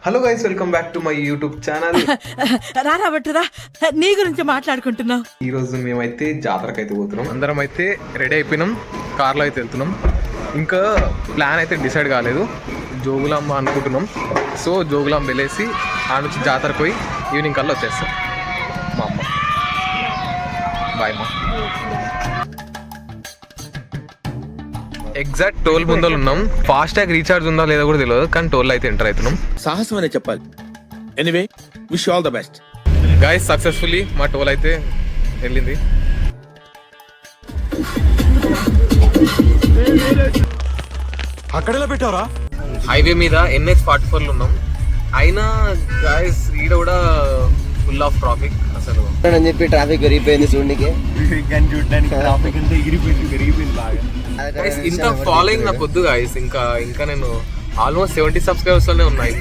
Hello guys, welcome back to my YouTube channel. రాబట్టురా నీ గురించి మాట్లాడుకుంటున్నావు. ఈ రోజు మేమైతే జాతరకు అయితే పోతున్నాం. అందరం అయితే రెడీ అయిపోయినాం, కార్లో అయితే వెళ్తున్నాం. ఇంకా ప్లాన్ అయితే డిసైడ్ కాలేదు. జోగులాంబ అనుకుంటున్నాం. సో జోగులాంబ వెళ్ళేసి ఆ నుంచి జాతరకు పోయి ఈవినింగ్ కల్లా వచ్చేస్తాం. మా అమ్మ బాయ్ అమ్మ. ఎగ్జాక్ట్ టోల్ ముందలు ఉన్నాం. ఫాస్ట్ ట్యాగ్ రీఛార్జ్ ఉందా లేదా కూడా తెలియదు, కానీ టోల్ అయితే ఎంటర్ అవుతున్నాం. సాహసం అనే చెప్పాలి. Anyway wish all the best guys. Successfully మా టోల్ అయితే వెళ్ళింది. అక్కడెలా పెట్టారా? హైవే మీద NH44 లో ఉన్నాం. అయినా గైస్ ఈడ కూడా ఫుల్ ఆఫ్ ట్రాఫిక్. అసలు అని చెప్పి ట్రాఫిక్ పెరిగిపోయింది. చూడడానికి ట్రాఫిక్ అంతా పెరిగిపోయింది బాగా. గైస్ ఇంత ఫాలోయింగ్ నాకు వద్దు గైస్. ఇంకా నేను ఆల్మోస్ట్ 70 సబ్స్క్రైబర్స్ లోనే ఉన్నాయి.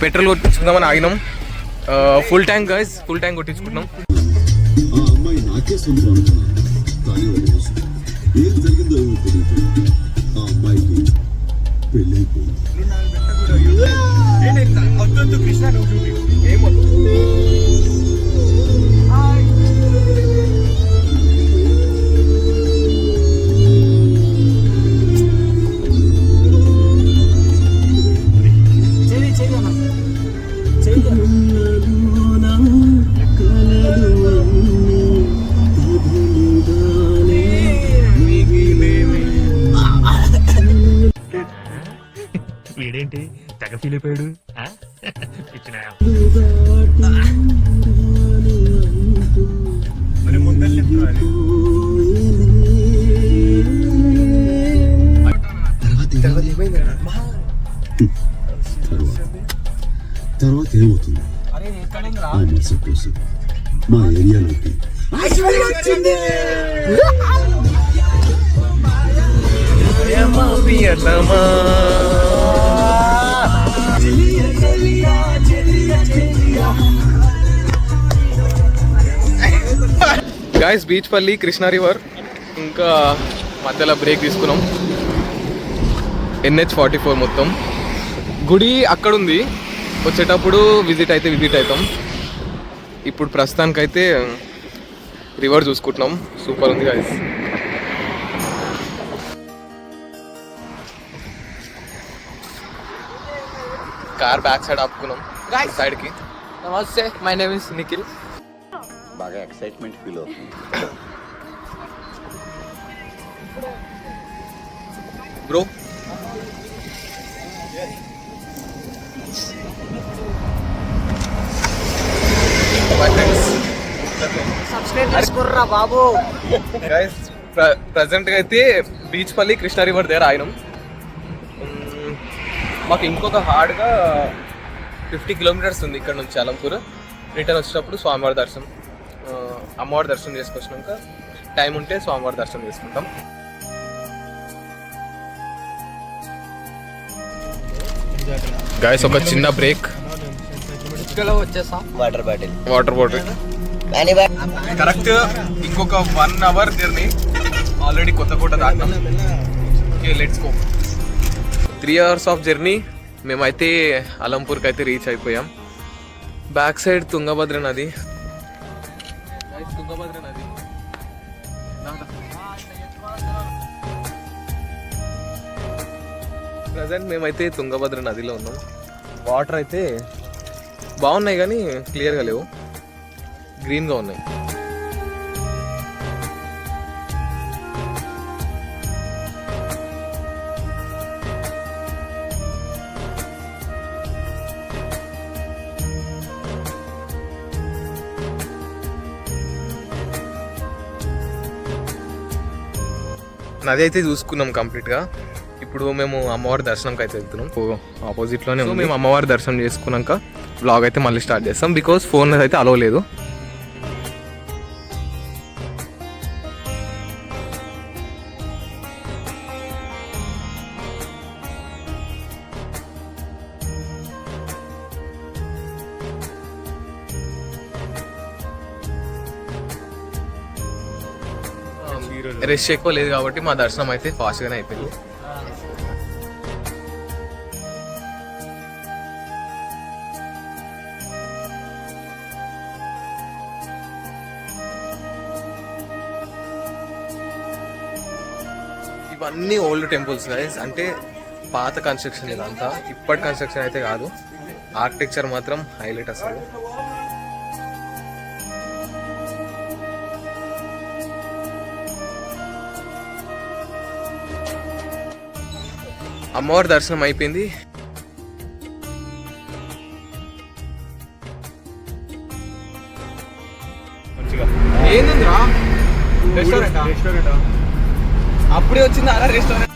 పెట్రోల్ కొట్టించుకుందామని ఆగినాం. Full tank guys, full tank కొట్టించుకుంటున్నాం. నాకే సొంతం అనుకున్నాను, కానీ ఏం జరిగిందో ఏమో తెలియదు. ఆ అమ్మాయికి పెళ్ళైపోయింది. వీడేంటి తెగ ఫీల్ అయిపోయాడు. తర్వాత ఏమవుతుంది? ఆ మరుసటి రోజు మా ఏరియాలోకి గైస్ బీచ్పల్లి, కృష్ణా రివర్, ఇంకా మధ్యలో బ్రేక్ తీసుకున్నాం. NH44 మొత్తం. గుడి అక్కడ ఉంది, వచ్చేటప్పుడు విజిట్ అవుతాం. ఇప్పుడు ప్రస్తుతానికైతే రివర్ చూసుకుంటున్నాం. సూపర్ ఉంది గైస్. కార్ బ్యాక్ సైడ్ ఆపుకున్నాం సైడ్ కి. నమస్తే, మై నేమ్ ఇస్ నిఖిల్. బాగా ఎక్సైట్మెంట్ ఫీల్ అవుతుంది. బ్రో బాబు గైస్ ప్రజెంట్ గా అయితే బీచ్పల్లి, కృష్ణా రివర్ దగ్గర ఆగినాం. మాకు ఇంకొక హార్డ్గా 50 కిలోమీటర్స్ ఉంది ఇక్కడ నుంచి అలంపూర్. రిటర్న్ వచ్చేటప్పుడు స్వామివారి దర్శనం, అమ్మవారి దర్శనం చేసుకొచ్చినాక టైం ఉంటే స్వామివారి దర్శనం చేసుకుంటాం. గైస్ ఒక చిన్న బ్రేక్. వాటర్ బాటిల్ కరెక్ట్ ఇంకొక 1 అవర్ జర్నీ. ఆల్రెడీ కొత్తకోట దాటినాం. Okay, let's go. 3 hours of journey. మేమైతే అలంపూర్కి అయితే రీచ్ అయిపోయాం. బ్యాక్ సైడ్ తుంగభద్ర నది. ప్రజెంట్ మేమైతే తుంగభద్ర నదిలో ఉన్నాం. వాటర్ అయితే బాగున్నాయి కానీ క్లియర్గా లేవు, గ్రీన్గా ఉన్నాయి. నది అయితే చూసుకున్నాం కంప్లీట్గా. ఇప్పుడు మేము అమ్మవారి దర్శనంకి అయితే వెళ్తున్నాం. ఆపోజిట్లోనే మేము అమ్మవారి దర్శనం చేసుకున్నాక వ్లాగ్ అయితే మళ్ళీ స్టార్ట్ చేస్తాం. బికాస్ ఫోన్ అయితే అలో లేదు. రష్ ఎక్కువ లేదు కాబట్టి మా దర్శనం అయితే ఫాస్ట్గానే అయిపోయింది. ఇవన్నీ ఓల్డ్ టెంపుల్స్ గైస్, అంటే పాత కన్స్ట్రక్షన్ ఇదంతా, ఇప్పటి కన్స్ట్రక్షన్ అయితే కాదు. ఆర్కిటెక్చర్ మాత్రం హైలైట్ అసలు. అమ్మవారి దర్శనం అయిపోయింది. ఏందిరా రెస్టారెంట్ అప్పుడే వచ్చింది అలా రెస్టారెంట్.